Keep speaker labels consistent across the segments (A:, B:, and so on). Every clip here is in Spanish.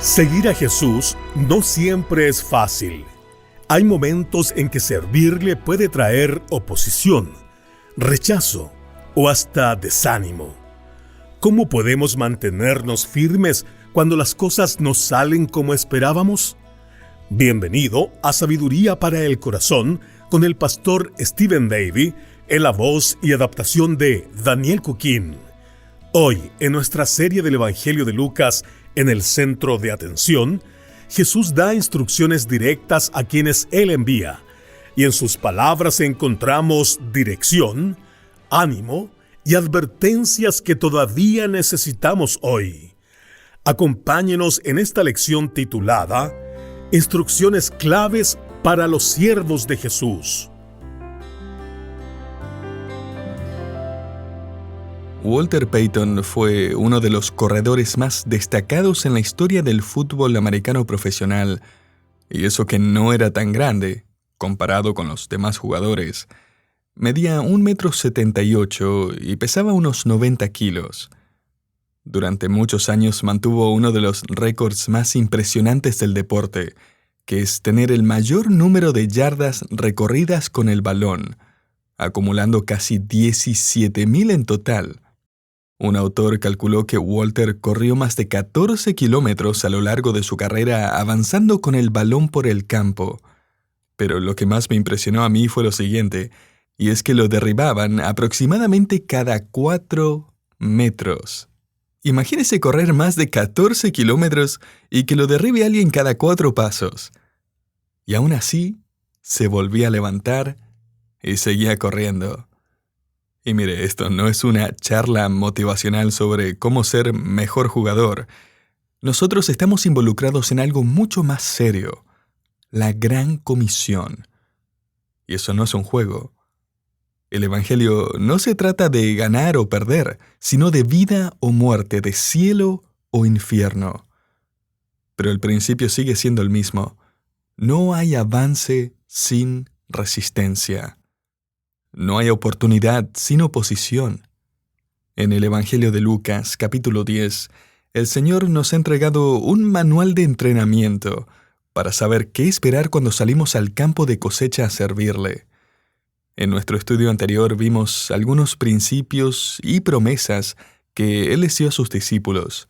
A: Seguir a Jesús no siempre es fácil. Hay momentos en que servirle puede traer oposición, rechazo o hasta desánimo. ¿Cómo podemos mantenernos firmes cuando las cosas no salen como esperábamos? Bienvenido a Sabiduría para el Corazón con el pastor Stephen Davey en la voz y adaptación de Daniel Cuquín. Hoy, en nuestra serie del Evangelio de Lucas, en el centro de atención, Jesús da instrucciones directas a quienes Él envía, y en sus palabras encontramos dirección, ánimo y advertencias que todavía necesitamos hoy. Acompáñenos en esta lección titulada Instrucciones claves para los siervos de Jesús.
B: Walter Payton fue uno de los corredores más destacados en la historia del fútbol americano profesional, y eso que no era tan grande, comparado con los demás jugadores. Medía 1,78 m y pesaba unos 90 kilos. Durante muchos años mantuvo uno de los récords más impresionantes del deporte, que es tener el mayor número de yardas recorridas con el balón, acumulando casi 17,000 en total. Un autor calculó que Walter corrió más de 14 kilómetros a lo largo de su carrera avanzando con el balón por el campo. Pero lo que más me impresionó a mí fue lo siguiente, y es que lo derribaban aproximadamente cada 4 metros. Imagínese correr más de 14 kilómetros y que lo derribe alguien cada 4 pasos. Y aún así, se volvía a levantar y seguía corriendo. Y mire, esto no es una charla motivacional sobre cómo ser mejor jugador. Nosotros estamos involucrados en algo mucho más serio, la Gran Comisión. Y eso no es un juego. El Evangelio no se trata de ganar o perder, sino de vida o muerte, de cielo o infierno. Pero el principio sigue siendo el mismo. No hay avance sin resistencia. No hay oportunidad sin oposición. En el Evangelio de Lucas, capítulo 10, el Señor nos ha entregado un manual de entrenamiento para saber qué esperar cuando salimos al campo de cosecha a servirle. En nuestro estudio anterior vimos algunos principios y promesas que Él les dio a sus discípulos.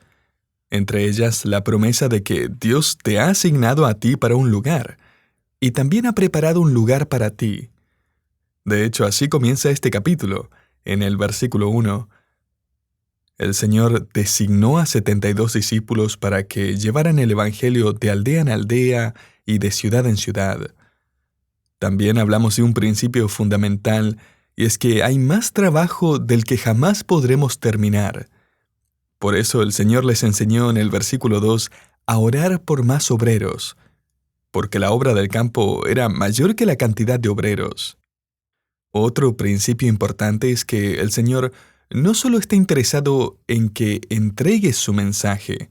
B: Entre ellas, la promesa de que Dios te ha asignado a ti para un lugar, y también ha preparado un lugar para ti. De hecho, así comienza este capítulo. En el versículo 1, el Señor designó a 72 discípulos para que llevaran el Evangelio de aldea en aldea y de ciudad en ciudad. También hablamos de un principio fundamental, y es que hay más trabajo del que jamás podremos terminar. Por eso el Señor les enseñó en el versículo 2 a orar por más obreros, porque la obra del campo era mayor que la cantidad de obreros. Otro principio importante es que el Señor no solo está interesado en que entregues su mensaje,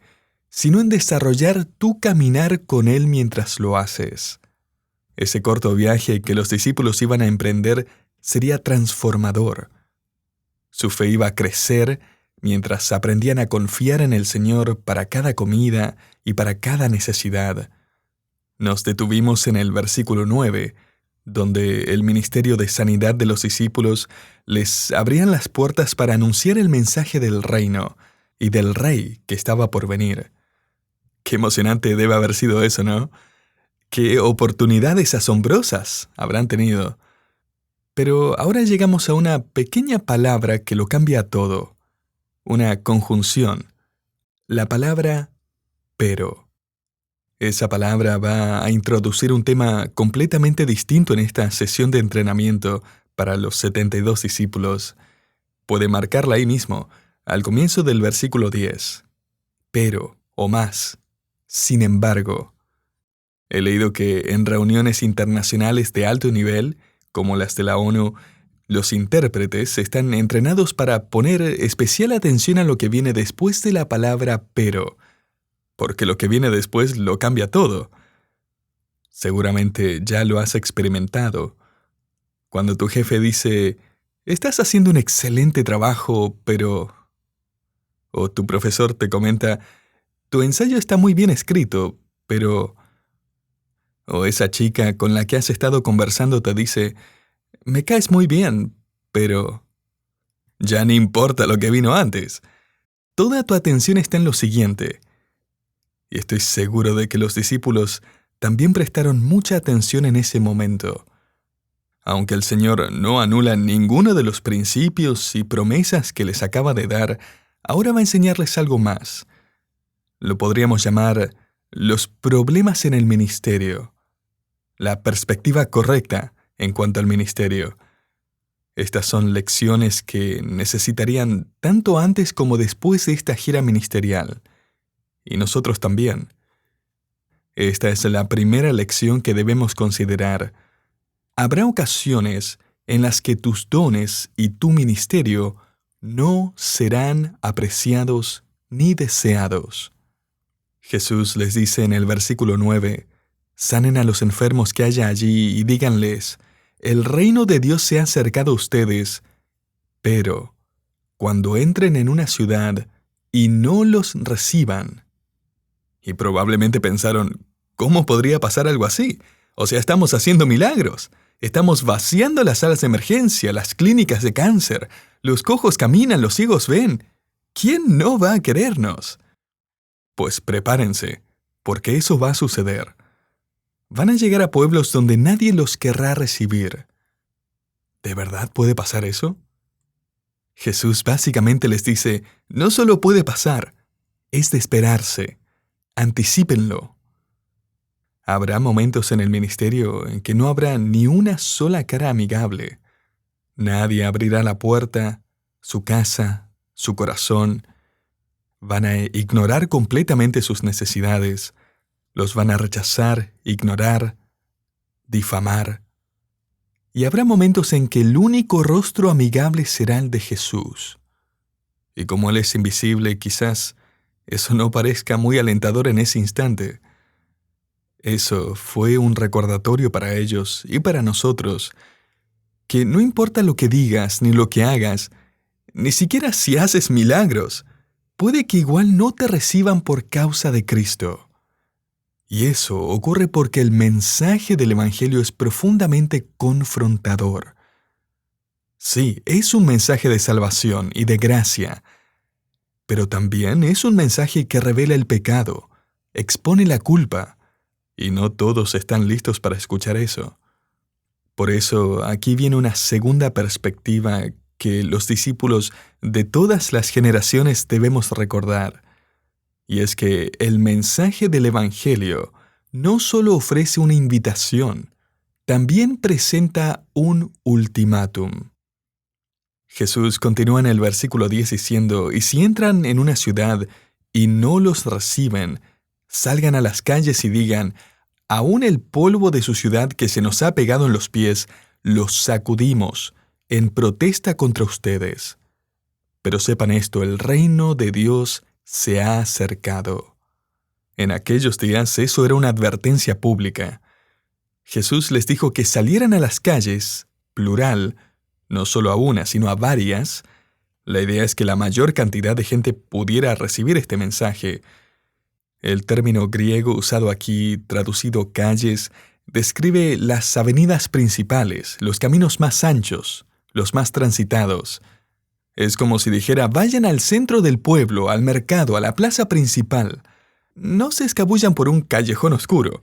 B: sino en desarrollar tu caminar con Él mientras lo haces. Ese corto viaje que los discípulos iban a emprender sería transformador. Su fe iba a crecer mientras aprendían a confiar en el Señor para cada comida y para cada necesidad. Nos detuvimos en el versículo 9, donde el ministerio de sanidad de los discípulos les abrían las puertas para anunciar el mensaje del reino y del Rey que estaba por venir. Qué emocionante debe haber sido eso, ¿no? Qué oportunidades asombrosas habrán tenido. Pero ahora llegamos a una pequeña palabra que lo cambia todo. Una conjunción. La palabra pero. Esa palabra va a introducir un tema completamente distinto en esta sesión de entrenamiento para los 72 discípulos. Puede marcarla ahí mismo, al comienzo del versículo 10. Pero, o más, sin embargo. He leído que en reuniones internacionales de alto nivel, como las de la ONU, los intérpretes están entrenados para poner especial atención a lo que viene después de la palabra pero, porque lo que viene después lo cambia todo. Seguramente ya lo has experimentado. Cuando tu jefe dice, «Estás haciendo un excelente trabajo, pero...», o tu profesor te comenta, tu ensayo está muy bien escrito, pero... O esa chica con la que has estado conversando te dice, me caes muy bien, pero... Ya no importa lo que vino antes. Toda tu atención está en lo siguiente. Y estoy seguro de que los discípulos también prestaron mucha atención en ese momento. Aunque el Señor no anula ninguno de los principios y promesas que les acaba de dar, ahora va a enseñarles algo más. Lo podríamos llamar los problemas en el ministerio. La perspectiva correcta en cuanto al ministerio. Estas son lecciones que necesitarían tanto antes como después de esta gira ministerial. Y nosotros también. Esta es la primera lección que debemos considerar. Habrá ocasiones en las que tus dones y tu ministerio no serán apreciados ni deseados. Jesús les dice en el versículo 9, sanen a los enfermos que haya allí y díganles, el reino de Dios se ha acercado a ustedes, pero cuando entren en una ciudad y no los reciban. Y probablemente pensaron, ¿cómo podría pasar algo así? O sea, estamos haciendo milagros. Estamos vaciando las salas de emergencia, las clínicas de cáncer. Los cojos caminan, los ciegos ven. ¿Quién no va a querernos? Pues prepárense, porque eso va a suceder. Van a llegar a pueblos donde nadie los querrá recibir. ¿De verdad puede pasar eso? Jesús básicamente les dice, no solo puede pasar, es de esperarse. Anticípenlo. Habrá momentos en el ministerio en que no habrá ni una sola cara amigable. Nadie abrirá la puerta, su casa, su corazón. Van a ignorar completamente sus necesidades. Los van a rechazar, ignorar, difamar. Y habrá momentos en que el único rostro amigable será el de Jesús. Y como Él es invisible, quizás eso no parezca muy alentador en ese instante. Eso fue un recordatorio para ellos y para nosotros, que no importa lo que digas ni lo que hagas, ni siquiera si haces milagros, puede que igual no te reciban por causa de Cristo. Y eso ocurre porque el mensaje del Evangelio es profundamente confrontador. Sí, es un mensaje de salvación y de gracia, pero también es un mensaje que revela el pecado, expone la culpa, y no todos están listos para escuchar eso. Por eso, aquí viene una segunda perspectiva que los discípulos de todas las generaciones debemos recordar. Y es que el mensaje del Evangelio no solo ofrece una invitación, también presenta un ultimátum. Jesús continúa en el versículo 10 diciendo, y si entran en una ciudad y no los reciben, salgan a las calles y digan, aún el polvo de su ciudad que se nos ha pegado en los pies, los sacudimos en protesta contra ustedes. Pero sepan esto, el reino de Dios se ha acercado. En aquellos días eso era una advertencia pública. Jesús les dijo que salieran a las calles, plural, no solo a una, sino a varias. La idea es que la mayor cantidad de gente pudiera recibir este mensaje. El término griego usado aquí, traducido calles, describe las avenidas principales, los caminos más anchos, los más transitados. Es como si dijera, vayan al centro del pueblo, al mercado, a la plaza principal. No se escabullan por un callejón oscuro.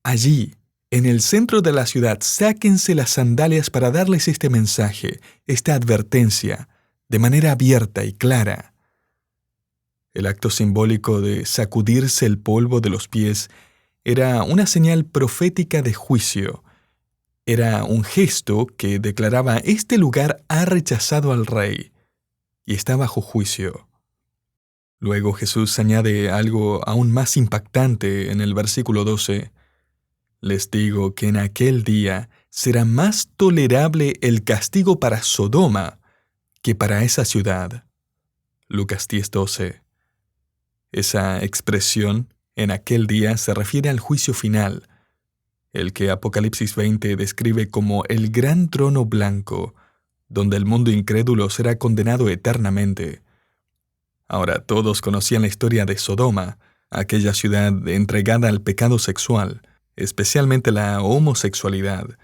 B: Allí, en el centro de la ciudad, sáquense las sandalias para darles este mensaje, esta advertencia, de manera abierta y clara. El acto simbólico de sacudirse el polvo de los pies era una señal profética de juicio. Era un gesto que declaraba, este lugar ha rechazado al rey y está bajo juicio. Luego Jesús añade algo aún más impactante en el versículo 12. Les digo que en aquel día será más tolerable el castigo para Sodoma que para esa ciudad. Lucas 10:12. Esa expresión, en aquel día, se refiere al juicio final, el que Apocalipsis 20 describe como el gran trono blanco, donde el mundo incrédulo será condenado eternamente. Ahora, todos conocían la historia de Sodoma, aquella ciudad entregada al pecado sexual, especialmente la homosexualidad.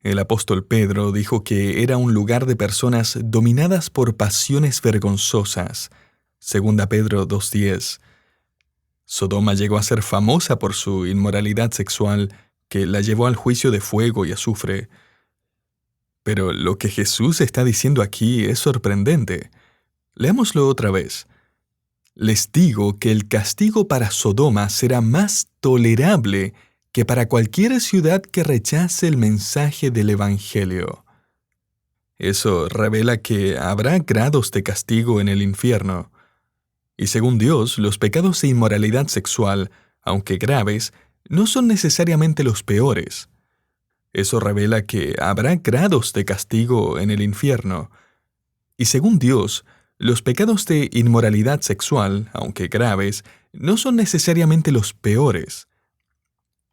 B: El apóstol Pedro dijo que era un lugar de personas dominadas por pasiones vergonzosas. 2 Pedro 2:10. Sodoma llegó a ser famosa por su inmoralidad sexual, que la llevó al juicio de fuego y azufre. Pero lo que Jesús está diciendo aquí es sorprendente. Leámoslo otra vez. Les digo que el castigo para Sodoma será más tolerable que para cualquier ciudad que rechace el mensaje del Evangelio. Eso revela que habrá grados de castigo en el infierno. Y según Dios, los pecados de inmoralidad sexual, aunque graves, no son necesariamente los peores. Eso revela que habrá grados de castigo en el infierno. Y según Dios, los pecados de inmoralidad sexual, aunque graves, no son necesariamente los peores.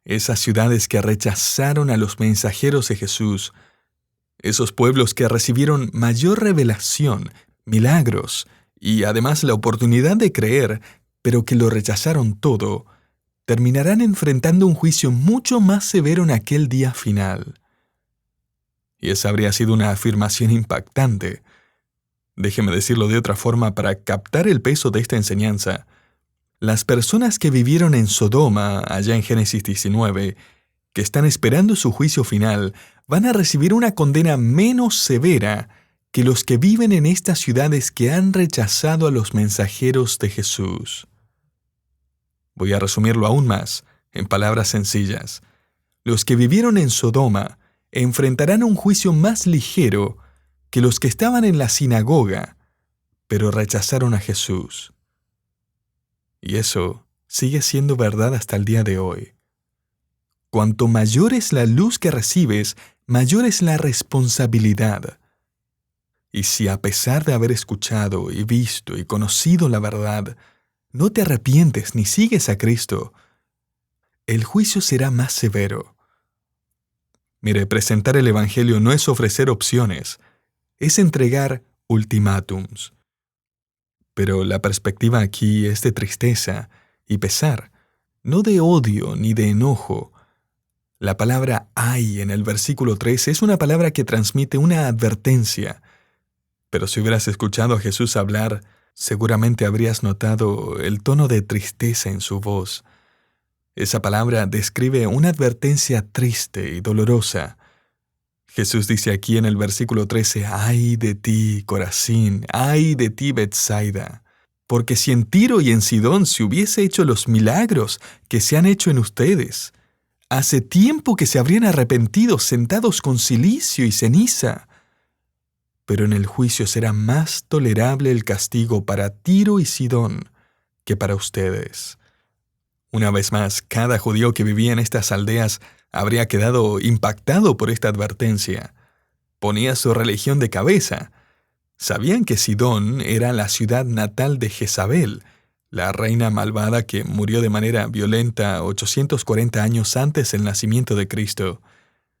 B: Esas ciudades que rechazaron a los mensajeros de Jesús, esos pueblos que recibieron mayor revelación, milagros y además la oportunidad de creer, pero que lo rechazaron todo, terminarán enfrentando un juicio mucho más severo en aquel día final. Y esa habría sido una afirmación impactante. Déjeme decirlo de otra forma para captar el peso de esta enseñanza. Las personas que vivieron en Sodoma, allá en Génesis 19, que están esperando su juicio final, van a recibir una condena menos severa que los que viven en estas ciudades que han rechazado a los mensajeros de Jesús. Voy a resumirlo aún más, en palabras sencillas. Los que vivieron en Sodoma enfrentarán un juicio más ligero que los que estaban en la sinagoga, pero rechazaron a Jesús. Y eso sigue siendo verdad hasta el día de hoy. Cuanto mayor es la luz que recibes, mayor es la responsabilidad. Y si a pesar de haber escuchado y visto y conocido la verdad, no te arrepientes ni sigues a Cristo, el juicio será más severo. Mire, presentar el Evangelio no es ofrecer opciones, es entregar ultimátums. Pero la perspectiva aquí es de tristeza y pesar, no de odio ni de enojo. La palabra ay en el versículo 3 es una palabra que transmite una advertencia. Pero si hubieras escuchado a Jesús hablar, seguramente habrías notado el tono de tristeza en su voz. Esa palabra describe una advertencia triste y dolorosa. Jesús dice aquí en el versículo 13, «Ay de ti, Corazín, ay de ti, Betsaida, porque si en Tiro y en Sidón se hubiese hecho los milagros que se han hecho en ustedes, hace tiempo que se habrían arrepentido sentados con cilicio y ceniza. Pero en el juicio será más tolerable el castigo para Tiro y Sidón que para ustedes». Una vez más, cada judío que vivía en estas aldeas habría quedado impactado por esta advertencia. Ponía su religión de cabeza. Sabían que Sidón era la ciudad natal de Jezabel, la reina malvada que murió de manera violenta 840 años antes del nacimiento de Cristo.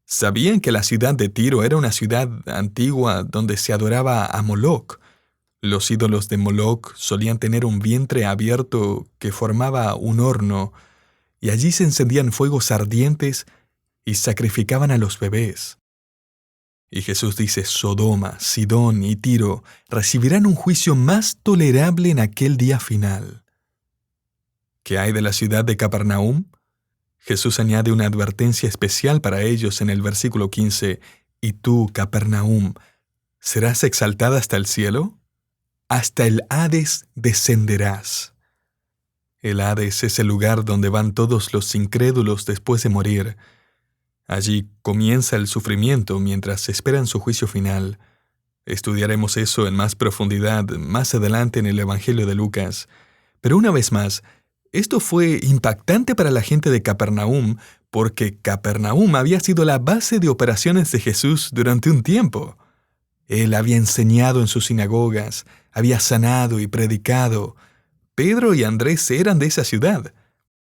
B: Sabían que la ciudad de Tiro era una ciudad antigua donde se adoraba a Moloc. Los ídolos de Moloc solían tener un vientre abierto que formaba un horno, y allí se encendían fuegos ardientes y sacrificaban a los bebés. Y Jesús dice, Sodoma, Sidón y Tiro recibirán un juicio más tolerable en aquel día final. ¿Qué hay de la ciudad de Capernaum? Jesús añade una advertencia especial para ellos en el versículo 15, «Y tú, Capernaum, ¿serás exaltada hasta el cielo? Hasta el Hades descenderás». El Hades es el lugar donde van todos los incrédulos después de morir. Allí comienza el sufrimiento mientras esperan su juicio final. Estudiaremos eso en más profundidad más adelante en el Evangelio de Lucas. Pero una vez más, esto fue impactante para la gente de Capernaum porque Capernaum había sido la base de operaciones de Jesús durante un tiempo. Él había enseñado en sus sinagogas, había sanado y predicado. Pedro y Andrés eran de esa ciudad.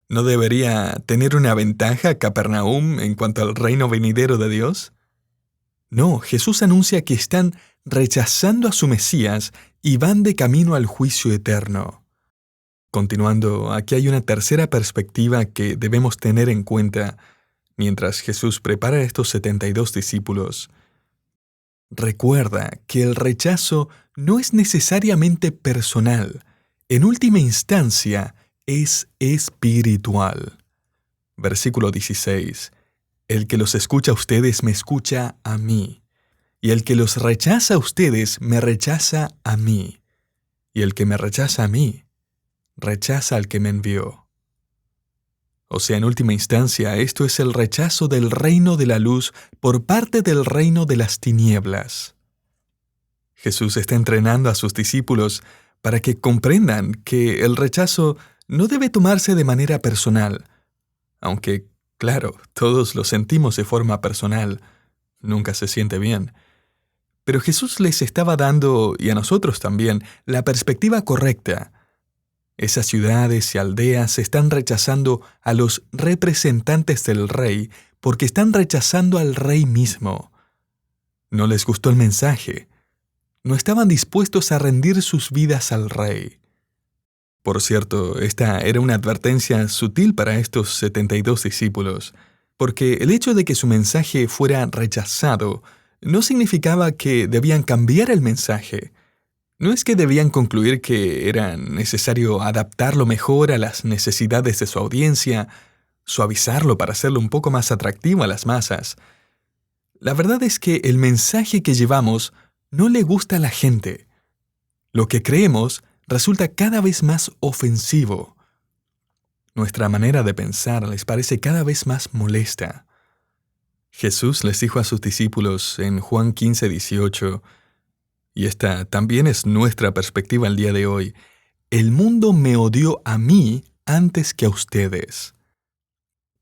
B: ¿No debería tener una ventaja Capernaum en cuanto al reino venidero de Dios? No, Jesús anuncia que están rechazando a su Mesías y van de camino al juicio eterno. Continuando, aquí hay una tercera perspectiva que debemos tener en cuenta mientras Jesús prepara a estos 72 discípulos. Recuerda que el rechazo no es necesariamente personal. En última instancia, es espiritual. Versículo 16. El que los escucha a ustedes me escucha a mí. Y el que los rechaza a ustedes me rechaza a mí. Y el que me rechaza a mí, rechaza al que me envió. O sea, en última instancia, esto es el rechazo del reino de la luz por parte del reino de las tinieblas. Jesús está entrenando a sus discípulos para que comprendan que el rechazo no debe tomarse de manera personal, aunque, claro, todos lo sentimos de forma personal, nunca se siente bien. Pero Jesús les estaba dando, y a nosotros también, la perspectiva correcta. Esas ciudades y aldeas están rechazando a los representantes del rey porque están rechazando al rey mismo. No les gustó el mensaje. No estaban dispuestos a rendir sus vidas al rey. Por cierto, esta era una advertencia sutil para estos 72 discípulos, porque el hecho de que su mensaje fuera rechazado no significaba que debían cambiar el mensaje. No es que debían concluir que era necesario adaptarlo mejor a las necesidades de su audiencia, suavizarlo para hacerlo un poco más atractivo a las masas. La verdad es que el mensaje que llevamos no le gusta a la gente. Lo que creemos resulta cada vez más ofensivo. Nuestra manera de pensar les parece cada vez más molesta. Jesús les dijo a sus discípulos en Juan 15:18, y esta también es nuestra perspectiva el día de hoy: el mundo me odió a mí antes que a ustedes.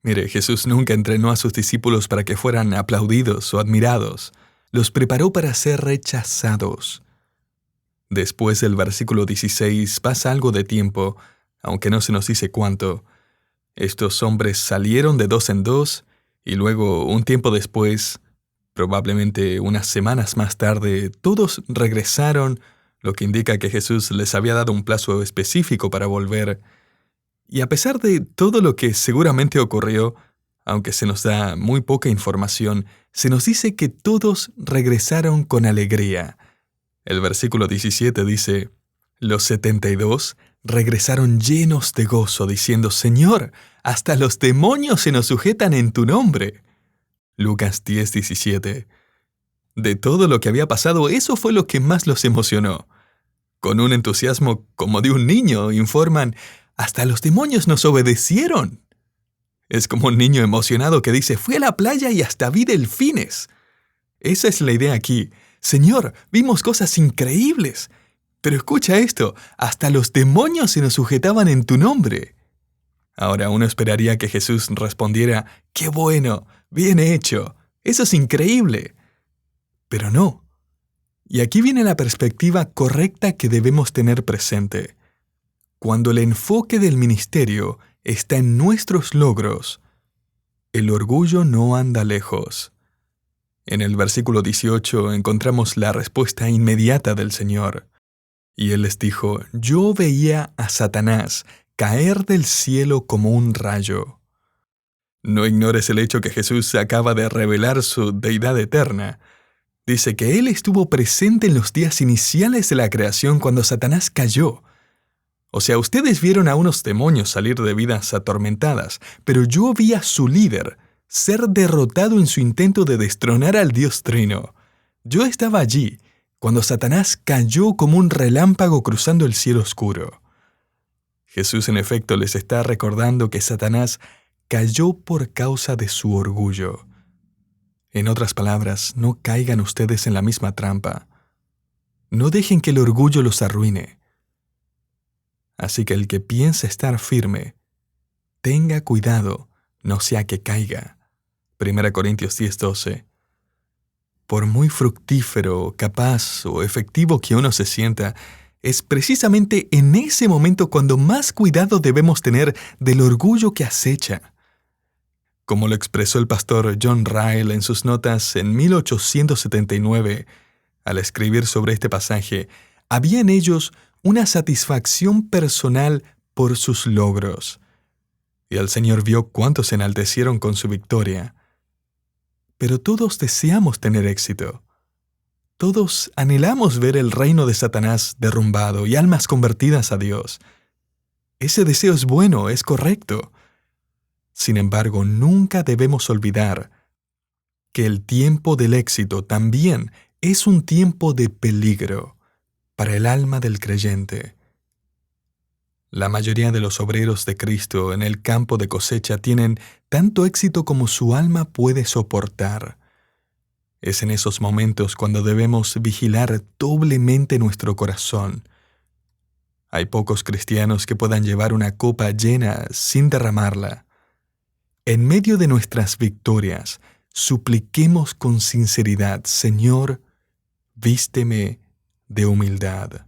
B: Mire, Jesús nunca entrenó a sus discípulos para que fueran aplaudidos o admirados. Los preparó para ser rechazados. Después del versículo 16 pasa algo de tiempo, aunque no se nos dice cuánto. Estos hombres salieron de dos en dos, y luego, un tiempo después, probablemente unas semanas más tarde, todos regresaron, lo que indica que Jesús les había dado un plazo específico para volver. Y a pesar de todo lo que seguramente ocurrió, aunque se nos da muy poca información, se nos dice que todos regresaron con alegría. El versículo 17 dice: los 72 regresaron llenos de gozo, diciendo: Señor, hasta los demonios se nos sujetan en tu nombre. Lucas 10:17. De todo lo que había pasado, eso fue lo que más los emocionó. Con un entusiasmo como de un niño, informan: hasta los demonios nos obedecieron. Es como un niño emocionado que dice: fui a la playa y hasta vi delfines. Esa es la idea aquí. Señor, vimos cosas increíbles. Pero escucha esto: hasta los demonios se nos sujetaban en tu nombre. Ahora uno esperaría que Jesús respondiera: ¡qué bueno! ¡Bien hecho! ¡Eso es increíble! Pero no. Y aquí viene la perspectiva correcta que debemos tener presente. Cuando el enfoque del ministerio está en nuestros logros, el orgullo no anda lejos. En el versículo 18 encontramos la respuesta inmediata del Señor. Y Él les dijo: yo veía a Satanás caer del cielo como un rayo. No ignores el hecho que Jesús acaba de revelar su deidad eterna. Dice que Él estuvo presente en los días iniciales de la creación cuando Satanás cayó. O sea, ustedes vieron a unos demonios salir de vidas atormentadas, pero yo vi a su líder ser derrotado en su intento de destronar al Dios Trino. Yo estaba allí cuando Satanás cayó como un relámpago cruzando el cielo oscuro. Jesús, en efecto, les está recordando que Satanás cayó por causa de su orgullo. En otras palabras, no caigan ustedes en la misma trampa. No dejen que el orgullo los arruine. Así que el que piensa estar firme, tenga cuidado, no sea que caiga. 1 Corintios 10:12. Por muy fructífero, capaz o efectivo que uno se sienta, es precisamente en ese momento cuando más cuidado debemos tener del orgullo que acecha. Como lo expresó el pastor John Ryle en sus notas en 1879, Al escribir sobre este pasaje, había en ellos una satisfacción personal por sus logros. Y el Señor vio cuánto se enaltecieron con su victoria. Pero todos deseamos tener éxito. Todos anhelamos ver el reino de Satanás derrumbado y almas convertidas a Dios. Ese deseo es bueno, es correcto. Sin embargo, nunca debemos olvidar que el tiempo del éxito también es un tiempo de peligro para el alma del creyente. La mayoría de los obreros de Cristo en el campo de cosecha tienen tanto éxito como su alma puede soportar. Es en esos momentos cuando debemos vigilar doblemente nuestro corazón. Hay pocos cristianos que puedan llevar una copa llena sin derramarla. En medio de nuestras victorias, supliquemos con sinceridad: Señor, vísteme de humildad.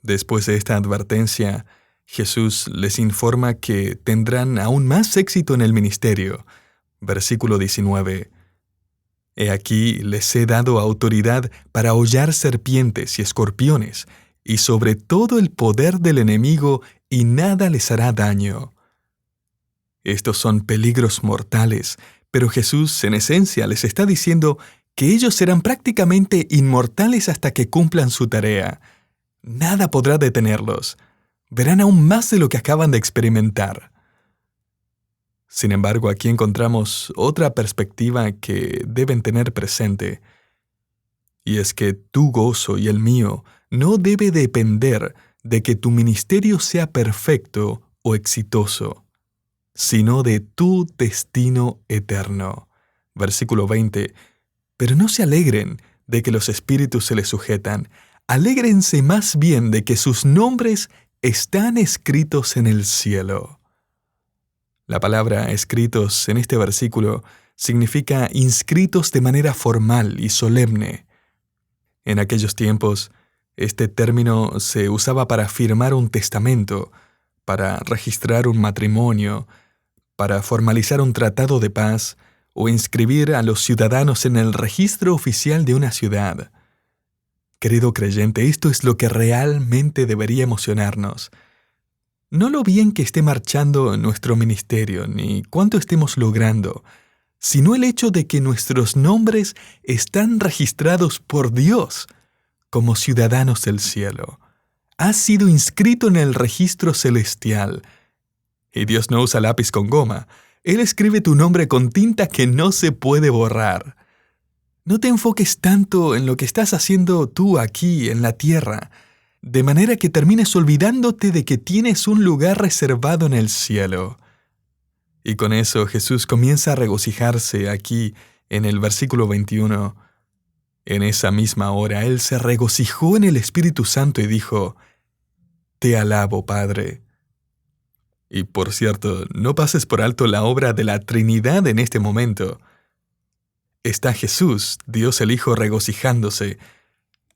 B: Después de esta advertencia, Jesús les informa que tendrán aún más éxito en el ministerio. Versículo 19. He aquí les he dado autoridad para hollar serpientes y escorpiones, y sobre todo el poder del enemigo, y nada les hará daño. Estos son peligros mortales, pero Jesús en esencia les está diciendo que ellos serán prácticamente inmortales hasta que cumplan su tarea. Nada podrá detenerlos. Verán aún más de lo que acaban de experimentar. Sin embargo, aquí encontramos otra perspectiva que deben tener presente, y es que tu gozo y el mío no debe depender de que tu ministerio sea perfecto o exitoso, sino de tu destino eterno. Versículo 20. Pero no se alegren de que los espíritus se les sujetan. Alégrense más bien de que sus nombres están escritos en el cielo. La palabra escritos en este versículo significa inscritos de manera formal y solemne. En aquellos tiempos, este término se usaba para firmar un testamento, para registrar un matrimonio, para formalizar un tratado de paz o inscribir a los ciudadanos en el registro oficial de una ciudad. Querido creyente, esto es lo que realmente debería emocionarnos. No lo bien que esté marchando nuestro ministerio, ni cuánto estemos logrando, sino el hecho de que nuestros nombres están registrados por Dios como ciudadanos del cielo. Has sido inscrito en el registro celestial. Y Dios no usa lápiz con goma. Él escribe tu nombre con tinta que no se puede borrar. No te enfoques tanto en lo que estás haciendo tú aquí en la tierra, de manera que termines olvidándote de que tienes un lugar reservado en el cielo. Y con eso Jesús comienza a regocijarse aquí en el versículo 21. En esa misma hora Él se regocijó en el Espíritu Santo y dijo: Te alabo, Padre. Y por cierto, no pases por alto la obra de la Trinidad en este momento. Está Jesús, Dios el Hijo, regocijándose,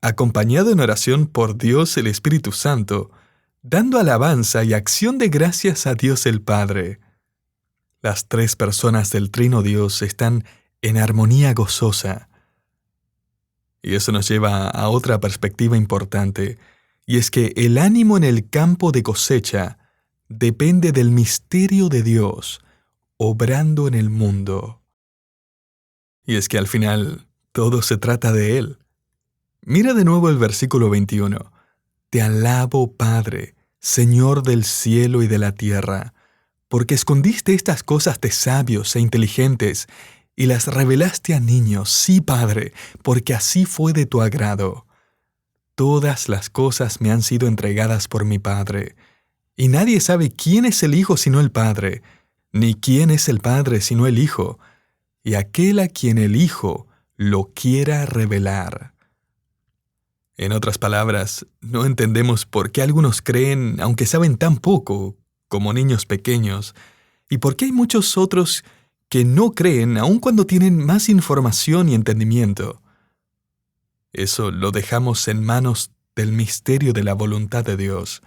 B: acompañado en oración por Dios el Espíritu Santo, dando alabanza y acción de gracias a Dios el Padre. Las tres personas del Trino Dios están en armonía gozosa. Y eso nos lleva a otra perspectiva importante, y es que el ánimo en el campo de cosecha depende del misterio de Dios, obrando en el mundo. Y es que al final, todo se trata de Él. Mira de nuevo el versículo 21. Te alabo, Padre, Señor del cielo y de la tierra, porque escondiste estas cosas de sabios e inteligentes y las revelaste a niños. Sí, Padre, porque así fue de tu agrado. Todas las cosas me han sido entregadas por mi Padre, y nadie sabe quién es el Hijo sino el Padre, ni quién es el Padre sino el Hijo, y aquel a quien el Hijo lo quiera revelar. En otras palabras, no entendemos por qué algunos creen, aunque saben tan poco, como niños pequeños, y por qué hay muchos otros que no creen aun cuando tienen más información y entendimiento. Eso lo dejamos en manos del misterio de la voluntad de Dios.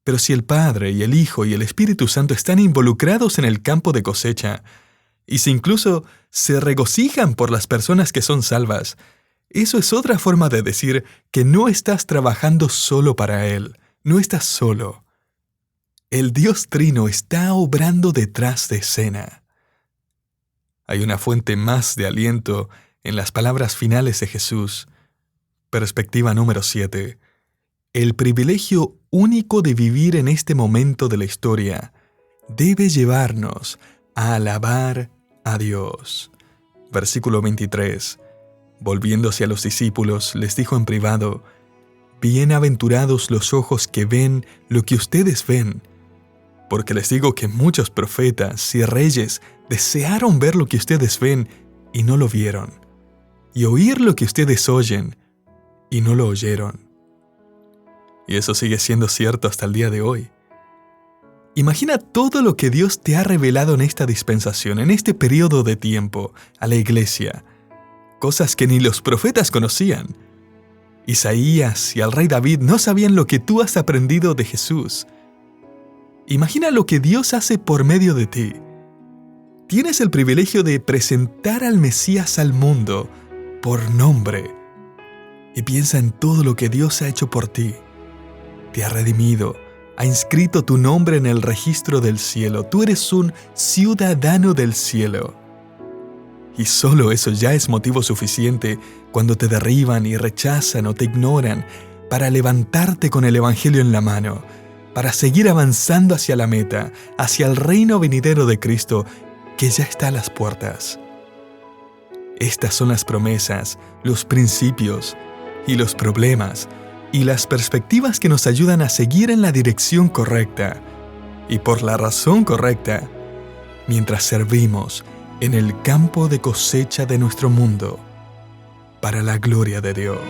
B: Pero si el Padre y el Hijo y el Espíritu Santo están involucrados en el campo de cosecha, Y si incluso se regocijan por las personas que son salvas, eso es otra forma de decir que no estás trabajando solo para Él, no estás solo. El Dios Trino está obrando detrás de escena. Hay una fuente más de aliento en las palabras finales de Jesús. Perspectiva número 7. El privilegio único de vivir en este momento de la historia debe llevarnos a alabar a Dios. Versículo 23. Volviéndose a los discípulos, les dijo en privado: Bienaventurados los ojos que ven lo que ustedes ven, porque les digo que muchos profetas y reyes desearon ver lo que ustedes ven y no lo vieron, y oír lo que ustedes oyen y no lo oyeron. Y eso sigue siendo cierto hasta el día de hoy. Imagina todo lo que Dios te ha revelado en esta dispensación, en este periodo de tiempo, a la iglesia. Cosas que ni los profetas conocían. Isaías y el rey David no sabían lo que tú has aprendido de Jesús. Imagina lo que Dios hace por medio de ti. Tienes el privilegio de presentar al Mesías al mundo por nombre. Y piensa en todo lo que Dios ha hecho por ti. Te ha redimido, ha inscrito tu nombre en el registro del cielo. Tú eres un ciudadano del cielo. Y solo eso ya es motivo suficiente cuando te derriban y rechazan o te ignoran para levantarte con el Evangelio en la mano, para seguir avanzando hacia la meta, hacia el reino venidero de Cristo que ya está a las puertas. Estas son las promesas, los principios y los problemas y las perspectivas que nos ayudan a seguir en la dirección correcta y por la razón correcta mientras servimos en el campo de cosecha de nuestro mundo para la gloria de Dios.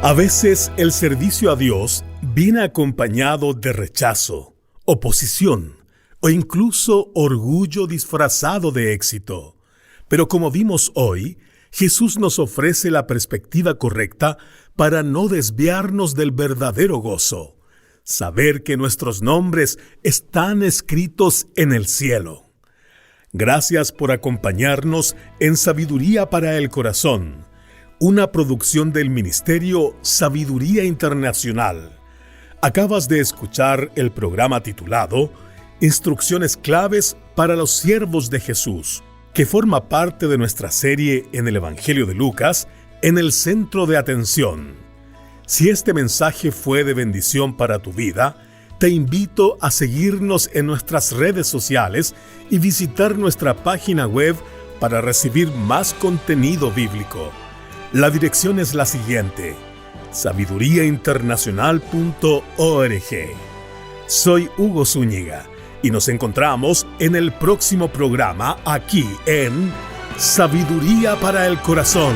A: A veces el servicio a Dios viene acompañado de rechazo, oposición o incluso orgullo disfrazado de éxito. Pero como vimos hoy, Jesús nos ofrece la perspectiva correcta para no desviarnos del verdadero gozo, saber que nuestros nombres están escritos en el cielo. Gracias por acompañarnos en Sabiduría para el Corazón, una producción del Ministerio Sabiduría Internacional. Acabas de escuchar el programa titulado Instrucciones claves para los siervos de Jesús, que forma parte de nuestra serie en el Evangelio de Lucas, en el centro de atención. Si este mensaje fue de bendición para tu vida, te invito a seguirnos en nuestras redes sociales y visitar nuestra página web para recibir más contenido bíblico. La dirección es la siguiente: sabiduriainternacional.org. Soy Hugo Zúñiga y nos encontramos en el próximo programa aquí en Sabiduría para el Corazón.